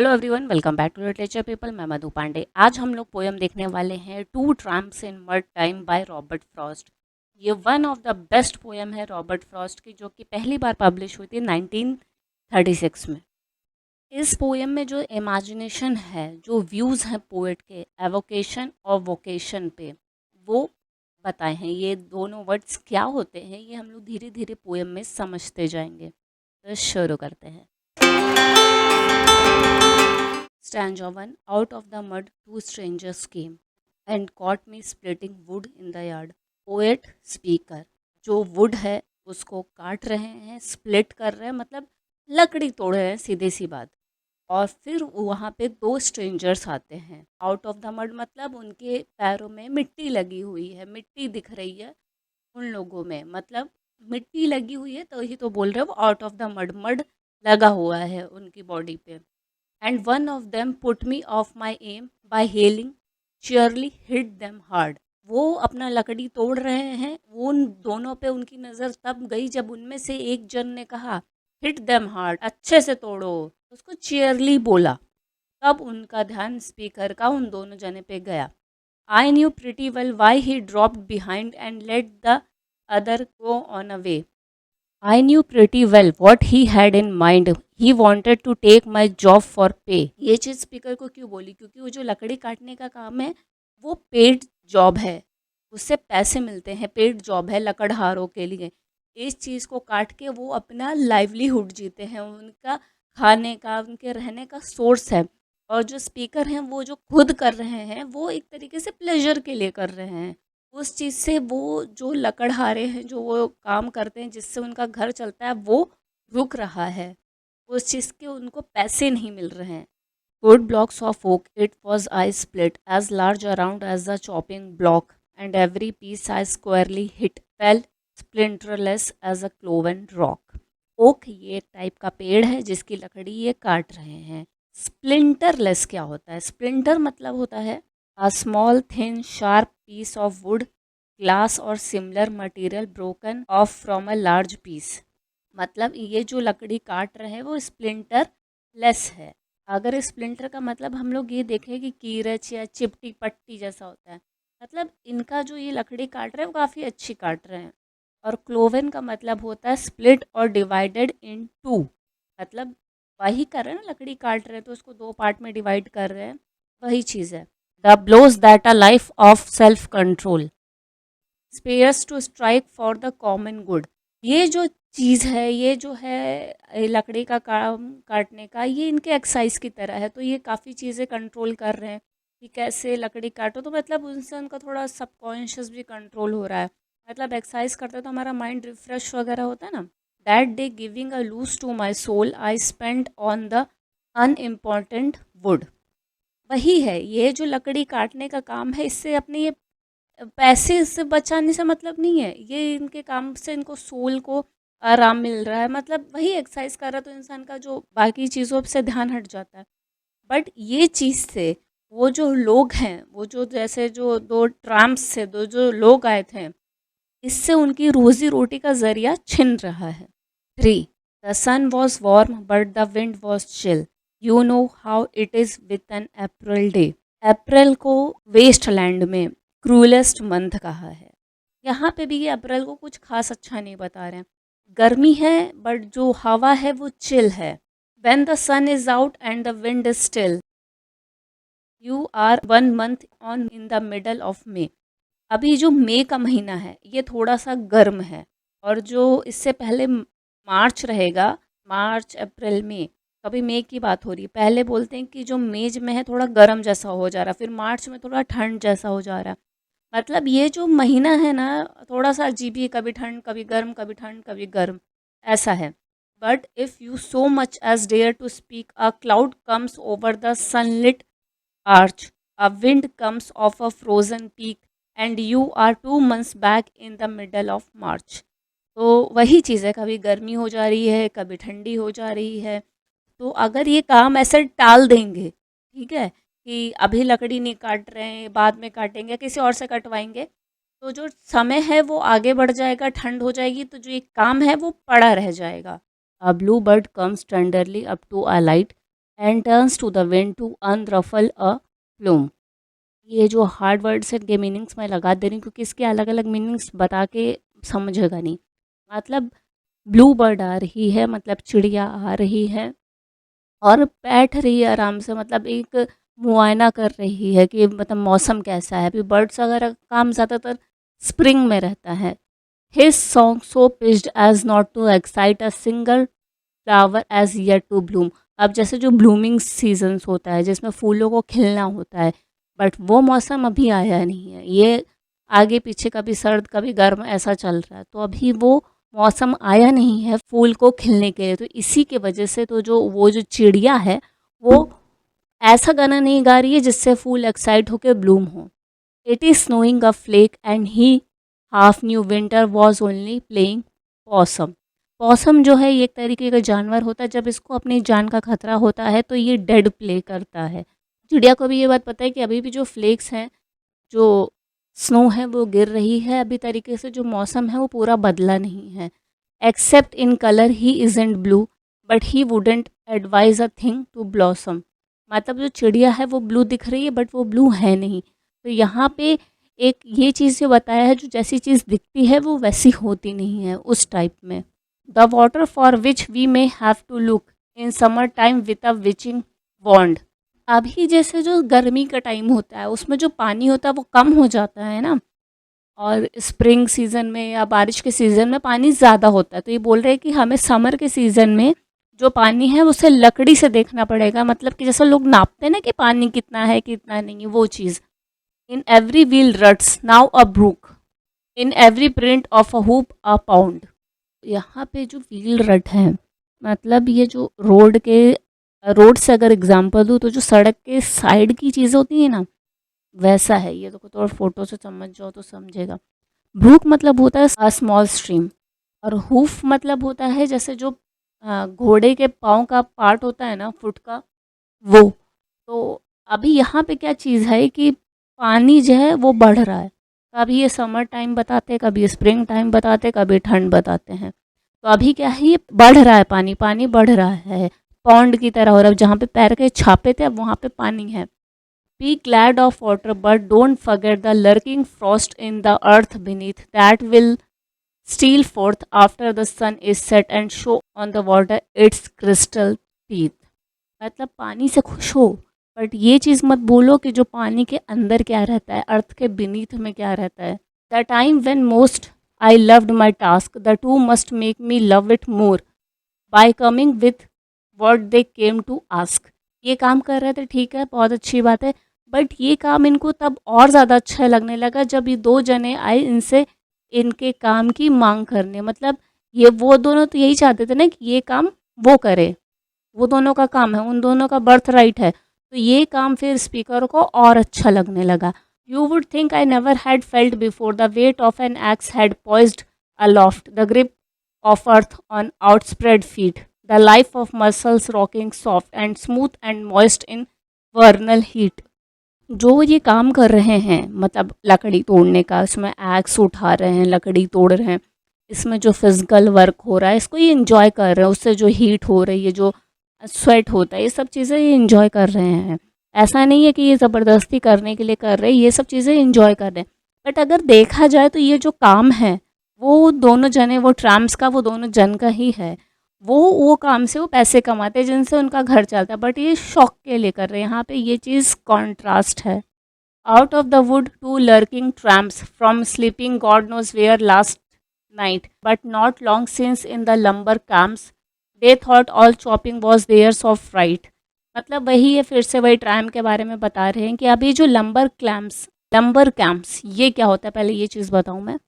Hello everyone, welcome back to Literature People. मैं मधु पांडे। आज हम लोग पोयम देखने वाले हैं two tramps in mud time by Robert Frost. ये one of the best poem है रॉबर्ट फ्रॉस्ट की, जो कि पहली बार पब्लिश हुई थी 1936 में। इस पोयम में जो इमेजिनेशन है, जो व्यूज़ हैं पोएट के एवोकेशन और वोकेशन पे, वो बताए हैं। ये दोनों वर्ड्स क्या होते हैं ये हम लोग धीरे धीरे पोयम में समझते जाएंगे। तो शुरू करते हैं। Stanza 1. Out of the mud two strangers came and caught me splitting wood in the yard. Poet speaker. जो wood है उसको काट रहे हैं, split कर रहे हैं, मतलब लकड़ी तोड़ रहे हैं, सीधी सी बात। और फिर वहाँ पे दो स्ट्रेंजर्स आते हैं। आउट ऑफ द मड मतलब उनके पैरों में मिट्टी लगी हुई है, मिट्टी दिख रही है उन लोगों में, मतलब मिट्टी लगी हुई है, तो ही तो बोल रहे हो out of the mud, mud लगा हुआ है उनकी बॉडी पे। And one of them put me off my aim by hailing, cheerily hit them hard. वो अपना लकड़ी तोड़ रहे हैं, वो उन दोनों पे उनकी नज़र तब गई जब उनमें से एक जन ने कहा हिट देम हार्ड, अच्छे से तोड़ो, उसको चीयरली बोला। तब उनका ध्यान स्पीकर का उन दोनों जने पे गया। I knew pretty well why he dropped behind and let the other go on a way. I knew pretty well what he had in mind. He wanted to take my job for pay. ये चीज़ speaker को क्यों बोली? क्योंकि वो जो लकड़ी काटने का काम है वो पेड जॉब है, उससे पैसे मिलते हैं, पेड जॉब है लकड़हारों के लिए। इस चीज़ को काट के वो अपना लाइवलीहुड जीते हैं, उनका खाने का, उनके रहने का सोर्स है। और जो स्पीकर हैं वो जो खुद कर रहे हैं वो एक तरीके से प्लेजर के लिए कर रहे हैं। उस चीज़ से वो जो लकड़हारे हैं, जो वो काम करते हैं जिससे उनका घर चलता है, वो रुक रहा है। उस चीज़ के उनको पैसे नहीं मिल रहे हैं। Good blocks of oak it was I split as large around as the chopping block and every piece I squarely hit fell splinterless as a cloven rock. Oak ये टाइप का पेड़ है जिसकी लकड़ी ये काट रहे हैं। स्प्लिंटरलेस क्या होता है? स्प्लिंटर मतलब होता है a small thin sharp piece of wood, glass or similar material broken off from a large piece. मतलब ये जो लकड़ी काट रहे हैं वो स्प्लिंटर लेस है। अगर स्प्लिंटर का मतलब हम लोग ये देखें कि कीरच या चिपटी पट्टी जैसा होता है, मतलब इनका जो ये लकड़ी काट रहे हैं वो काफ़ी अच्छी काट रहे हैं। और क्लोवन का मतलब होता है स्प्लिट और डिवाइडेड इन टू, मतलब वही कर रहे हैं ना, लकड़ी काट रहे हैं तो उसको दो पार्ट में डिवाइड कर रहे हैं, वही चीज़ है। The blows that a life of self-control spares to strike for the common good. ये जो चीज़ है, ये जो है लकड़ी का काम काटने का, ये इनके एक्सरसाइज की तरह है। तो ये काफ़ी चीज़ें कंट्रोल कर रहे हैं कि कैसे लकड़ी काटो, तो मतलब उनसे उनका थोड़ा सबकॉन्शियस भी कंट्रोल हो रहा है। मतलब एक्सरसाइज करते तो हमारा माइंड रिफ्रेश वगैरह होता है ना। That day giving a loose to my soul I spend on the unimportant wood. वही है, ये जो लकड़ी काटने का काम है, इससे अपने ये पैसे इससे बचाने से मतलब नहीं है। ये इनके काम से इनको सोल को आराम मिल रहा है, मतलब वही एक्सरसाइज कर रहा है तो इंसान का जो बाकी चीज़ों से ध्यान हट जाता है। बट ये चीज़ से वो जो लोग हैं, वो जो जैसे जो दो ट्राम्प्स थे, दो जो लोग आए थे, इससे उनकी रोजी रोटी का जरिया छिन रहा है। 3. The sun was warm but the wind was chill. You know how it is with an April day. April को वेस्ट लैंड में क्रूलेस्ट मंथ कहा है। यहाँ पे भी ये अप्रैल को कुछ खास अच्छा नहीं बता रहे हैं। गर्मी है बट जो हवा है वो चिल है। When the sun is out and the wind is still, you are 1 month on in the middle of May. अभी जो मई का महीना है ये थोड़ा सा गर्म है, और जो इससे पहले मार्च रहेगा, मार्च अप्रैल मई, कभी मई की बात हो रही है, पहले बोलते हैं कि जो मई में है थोड़ा गर्म जैसा हो जा रहा है, फिर मार्च में थोड़ा ठंड जैसा हो जा रहा है। मतलब ये जो महीना है ना, थोड़ा सा अजीब ही, कभी ठंड कभी गर्म, कभी ठंड कभी गर्म, ऐसा है। But if you so much as dare to speak, a cloud comes over the sunlit arch, a wind comes off a frozen peak, and you are 2 months back in the middle of March. तो वही चीज़ है, कभी गर्मी हो जा रही है, कभी ठंडी हो जा रही है। तो अगर ये काम ऐसे टाल देंगे, ठीक है, कि अभी लकड़ी नहीं काट रहे हैं, बाद में काटेंगे, किसी और से कटवाएंगे, तो जो समय है वो आगे बढ़ जाएगा, ठंड हो जाएगी, तो जो एक काम है वो पड़ा रह जाएगा। A bluebird comes tenderly up to alight and turns to the wind to unruffle a plume. ये जो हार्ड वर्ड्स हैं, इनके मीनिंग्स मैं लगा दे रही हूँ क्योंकि इसके अलग अलग मीनिंग्स बता के समझेगा नहीं। मतलब ब्लू बर्ड आ रही है, मतलब चिड़िया आ रही है और बैठ रही है आराम से, मतलब एक मुआयना कर रही है कि मतलब मौसम कैसा है। अभी बर्ड्स वगैरह का काम ज़्यादातर स्प्रिंग में रहता है। His song so pitched as not to excite a single flower as yet to bloom. अब जैसे जो ब्लूमिंग सीजन्स होता है जिसमें फूलों को खिलना होता है, बट वो मौसम अभी आया नहीं है। ये आगे पीछे कभी सर्द कभी गर्म ऐसा चल रहा है, तो अभी वो मौसम आया नहीं है फूल को खिलने के लिए। तो इसी के वजह से तो जो चिड़िया है वो ऐसा गाना नहीं गा रही है जिससे फूल एक्साइट होकर ब्लूम हो। It is snowing a flake and he half knew winter was only playing possum. Possum जो है ये एक तरीके का जानवर होता है, जब इसको अपनी जान का खतरा होता है तो ये डेड प्ले करता है। चिड़िया को भी ये बात पता है कि अभी भी जो फ्लेक्स हैं, जो स्नो है वो गिर रही है, अभी तरीके से जो मौसम है वो पूरा बदला नहीं है। Except in colour he isn't blue but he wouldn't advise a thing to blossom. मतलब जो चिड़िया है वो ब्लू दिख रही है बट वो ब्लू है नहीं। तो यहाँ पे एक ये चीज़ जो बताया है, जो जैसी चीज़ दिखती है वो वैसी होती नहीं है उस टाइप में। The water for which we may have to look in summertime with a witching wand. अभी जैसे जो गर्मी का टाइम होता है उसमें जो पानी होता है वो कम हो जाता है ना, और स्प्रिंग सीज़न में या बारिश के सीज़न में पानी ज़्यादा होता है। तो ये बोल रहे हैं कि हमें समर के सीज़न में जो पानी है उसे लकड़ी से देखना पड़ेगा। मतलब कि जैसे लोग नापते हैं ना कि पानी कितना है कितना नहीं है, वो चीज़। In every wheel rut's now a brook, in every print of a hoof a pond. यहाँ पे जो व्हील रट है, मतलब ये जो रोड से अगर एग्जांपल दूँ तो जो सड़क के साइड की चीज़ें होती है ना, वैसा है ये। तो थोड़ा फोटो से समझ जाओ तो समझेगा। ब्रूक मतलब होता है अ स्मॉल स्ट्रीम, और हूफ मतलब होता है जैसे जो घोड़े के पाँव का पार्ट होता है ना, फुट का, वो। तो अभी यहाँ पे क्या चीज़ है कि पानी जो है वो बढ़ रहा है। कभी ये समर टाइम बताते हैं, कभी स्प्रिंग टाइम बताते हैं, कभी ठंड बताते हैं। तो अभी क्या है, ये बढ़ रहा है, पानी पानी बढ़ रहा है पौंड की तरह। और अब जहाँ पे पैर के छापे थे अब वहाँ पे पानी है। Be glad of water, but don't forget the lurking frost in the earth beneath that will steal forth after the sun is set and show on the water its crystal teeth। मतलब पानी से खुश हो, but ये चीज़ मत बोलो कि जो पानी के अंदर क्या रहता है, अर्थ के बीनीथ में क्या रहता है। The time when most I loved my task the two must make me love it more by coming with what they came to ask. ये काम कर रहे थे, ठीक है, बहुत अच्छी बात है, बट ये काम इनको तब और ज़्यादा अच्छा लगने लगा जब ये दो जने आए इनसे इनके काम की मांग करने। मतलब ये वो दोनों तो यही चाहते थे ना कि ये काम वो करे, वो दोनों का काम है, उन दोनों का बर्थ राइट है। तो ये काम फिर स्पीकर को और अच्छा लगने लगा। You would think I never had felt before the weight of an axe head poised aloft the grip of earth on outspread feet, the life of muscles rocking soft and smooth and moist in vernal heat। जो ये काम कर रहे हैं, मतलब लकड़ी तोड़ने का, इसमें एक्स उठा रहे हैं, लकड़ी तोड़ रहे हैं, इसमें जो फिजिकल वर्क हो रहा है इसको ये इंजॉय कर रहे हैं। उससे जो हीट हो रही है, जो स्वेट होता है, ये सब चीज़ें ये इंजॉय कर रहे हैं। ऐसा नहीं है कि ये ज़बरदस्ती करने के लिए कर रहे हैं, ये सब चीज़ें इंजॉय कर रहे हैं। बट अगर देखा जाए तो ये जो काम है वो दोनों जने, वो ट्रैम्प्स का वो दोनों जन का ही है। वो काम से वो पैसे कमाते हैं जिनसे उनका घर चलता है, बट ये शौक के लिए कर रहे हैं। यहाँ पे ये चीज़ कॉन्ट्रास्ट है। Out of the wood two lurking tramps from sleeping God knows where last night but not long since in the lumber camps they thought all chopping was theirs of right. मतलब वही है, फिर से वही tram के बारे में बता रहे हैं कि अभी जो लंबर कैंप्स ये क्या होता है, पहले ये चीज़ बताऊँ मैं।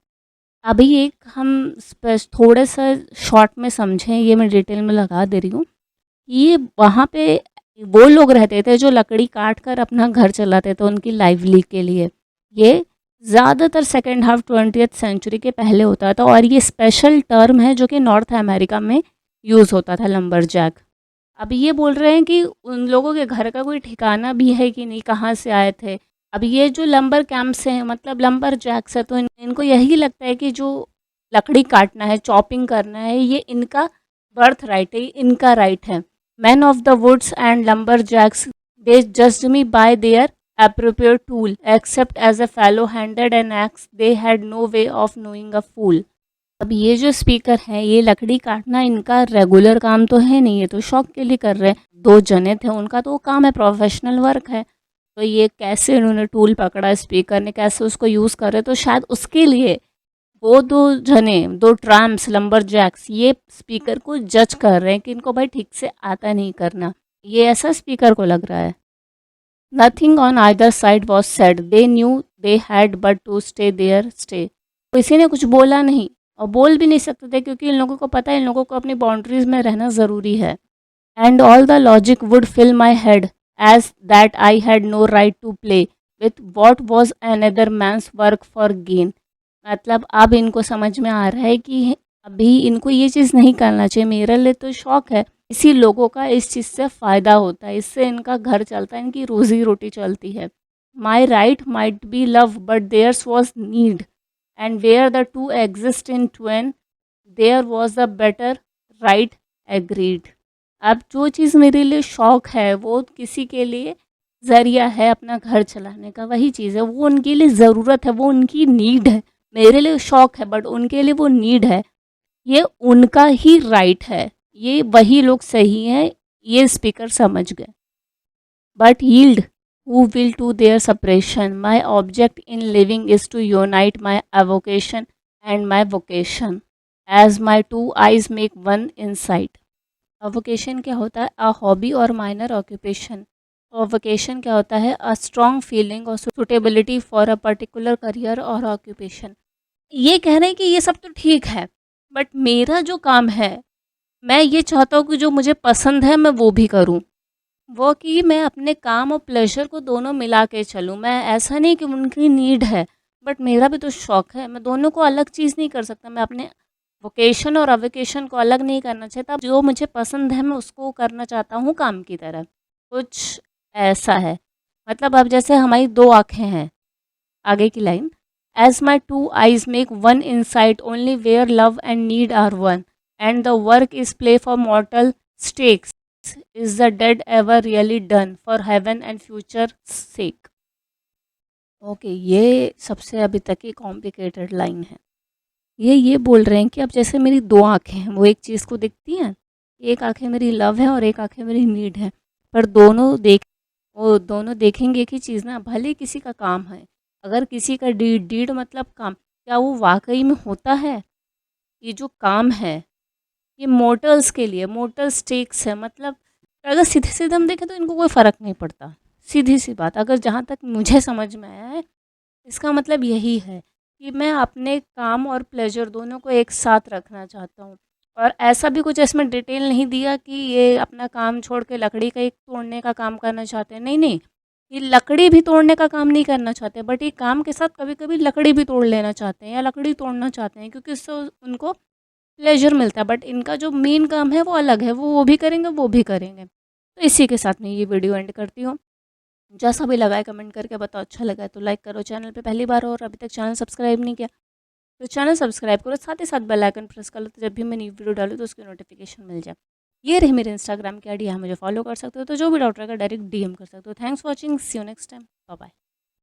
अभी एक हम थोड़ा सा शॉर्ट में समझें, ये मैं डिटेल में लगा दे रही हूँ। ये वहाँ पे वो लोग रहते थे जो लकड़ी काट कर अपना घर चलाते थे उनकी लाइवली के लिए। ये ज़्यादातर सेकेंड हाफ 20th सेंचुरी के पहले होता था, और ये स्पेशल टर्म है जो कि नॉर्थ अमेरिका में यूज़ होता था, लंबरजैक। अब ये बोल रहे हैं कि उन लोगों के घर का कोई ठिकाना भी है कि नहीं, कहाँ से आए थे। अब ये जो लंबर कैंप्स हैं, मतलब लंबर जैक्स है, तो इनको यही लगता है कि जो लकड़ी काटना है, चॉपिंग करना है, ये इनका बर्थ राइट है, इनका राइट है। Men of the woods and lumberjacks, they judged me by their appropriate tool, except as a fellow handed an axe, they had no way of knowing a fool. अब ये जो speaker हैं, ये लकड़ी काटना इनका रेगुलर काम तो है नहीं, ये तो शौक के लिए कर रहे हैं। 2 जने थे, उनका तो वो काम है, प्रोफेशनल वर्क है। तो ये कैसे उन्होंने टूल पकड़ा स्पीकर ने, कैसे उसको यूज़ कर रहे, तो शायद उसके लिए वो 2 जने, 2 ट्राम्प्स, लंबरजैक्स, ये स्पीकर को जज कर रहे हैं कि इनको भाई ठीक से आता नहीं करना। ये ऐसा स्पीकर को लग रहा है। Nothing on either side was said, they knew they had but to stay their stay. किसी ने कुछ बोला नहीं और बोल भी नहीं सकते थे, क्योंकि इन लोगों को पता है इन लोगों को अपनी बाउंड्रीज में रहना ज़रूरी है। And all the logic would fill my head as that I had no right to play with what was another man's work for gain. मतलब अब इनको समझ में आ रहा है कि अभी इनको ये चीज़ नहीं करना चाहिए, मेरे लिए तो शौक है, इसी लोगों का इस चीज़ से फ़ायदा होता है, इससे इनका घर चलता है, इनकी रोज़ी रोटी चलती है। My right might be love but theirs was need, and where the two exist in twain their was the better right agreed. अब जो चीज़ मेरे लिए शौक है वो किसी के लिए ज़रिया है अपना घर चलाने का, वही चीज़ है, वो उनके लिए ज़रूरत है, वो उनकी नीड है। मेरे लिए शौक है बट उनके लिए वो नीड है, ये उनका ही राइट है, ये वही लोग सही हैं, ये स्पीकर समझ गए। But yield who will to their separation, my object in living is to unite my avocation and my vocation as my two eyes make one in sight. Avocation क्या होता है? A hobby or minor occupation. और vocation क्या होता है? A strong feeling or suitability for a particular career or occupation. ये कह रहे हैं कि ये सब तो ठीक है, बट मेरा जो काम है, मैं ये चाहता हूँ कि जो मुझे पसंद है मैं वो भी करूँ। वो कि मैं अपने काम और प्लेज़र को दोनों मिला के चलूँ। मैं ऐसा नहीं कि उनकी नीड है, बट मेरा भी तो शौक है। मैं दोनों को अलग चीज़ नहीं कर सकता। मैं अपने वोकेशन और अवोकेशन को अलग नहीं करना चाहता। जो मुझे पसंद है मैं उसको करना चाहता हूँ काम की तरह। कुछ ऐसा है। मतलब अब जैसे हमारी 2 आँखें हैं, आगे की line, as my two eyes make one in sight only where love and need are one and the work is play for mortal stakes is the deed ever really done for heaven and future sake. Okay, ये सबसे अभी तक की complicated line है। ये बोल रहे हैं कि अब जैसे मेरी 2 आँखें हैं, वो एक चीज़ को देखती हैं, एक आँखें मेरी लव है और एक आँखें मेरी नीड है, पर वो दोनों देखेंगे एक ही चीज़ ना, भले ही किसी का काम है, अगर किसी का डीड मतलब काम, क्या वो वाक़ई में होता है? ये जो काम है, ये मोर्टल्स के लिए मोर्टल स्टेक्स है, मतलब अगर सीधे-सीधे हम देखें तो इनको कोई फ़र्क नहीं पड़ता, सीधी-सी बात। अगर जहाँ तक मुझे समझ में आया है, इसका मतलब यही है कि मैं अपने काम और प्लेज़र दोनों को एक साथ रखना चाहता हूँ। और ऐसा भी कुछ इसमें डिटेल नहीं दिया कि ये अपना काम छोड़ के लकड़ी का एक तोड़ने का काम करना चाहते हैं। नहीं, नहीं, ये लकड़ी भी तोड़ने का काम नहीं करना चाहते, बट ये काम के साथ कभी-कभी लकड़ी भी तोड़ लेना चाहते हैं या लकड़ी तोड़ना चाहते हैं, क्योंकि उससे उनको प्लेज़र मिलता है। बट इनका जो मेन काम है वो अलग है, वो भी करेंगे, वो भी करेंगे। तो इसी के साथ मैं ये वीडियो एंड करती हूँ। जैसा भी लगा है कमेंट करके बताओ, अच्छा लगा है तो लाइक करो, चैनल पे पहली बार हो और अभी तक चैनल सब्सक्राइब नहीं किया तो चैनल सब्सक्राइब करो, साथ ही साथ बेल आइकन प्रेस कर लो, तो जब भी मैं न्यू वीडियो डालूँ तो उसकी नोटिफिकेशन मिल जाए। ये रही मेरे इंस्टाग्राम की आईडी, यहाँ मुझे फॉलो कर सकते हो, तो जो भी डाउट रहेगा डायरेक्ट डीएम कर सकते हो। Thanks for watching, see you next time, bye bye.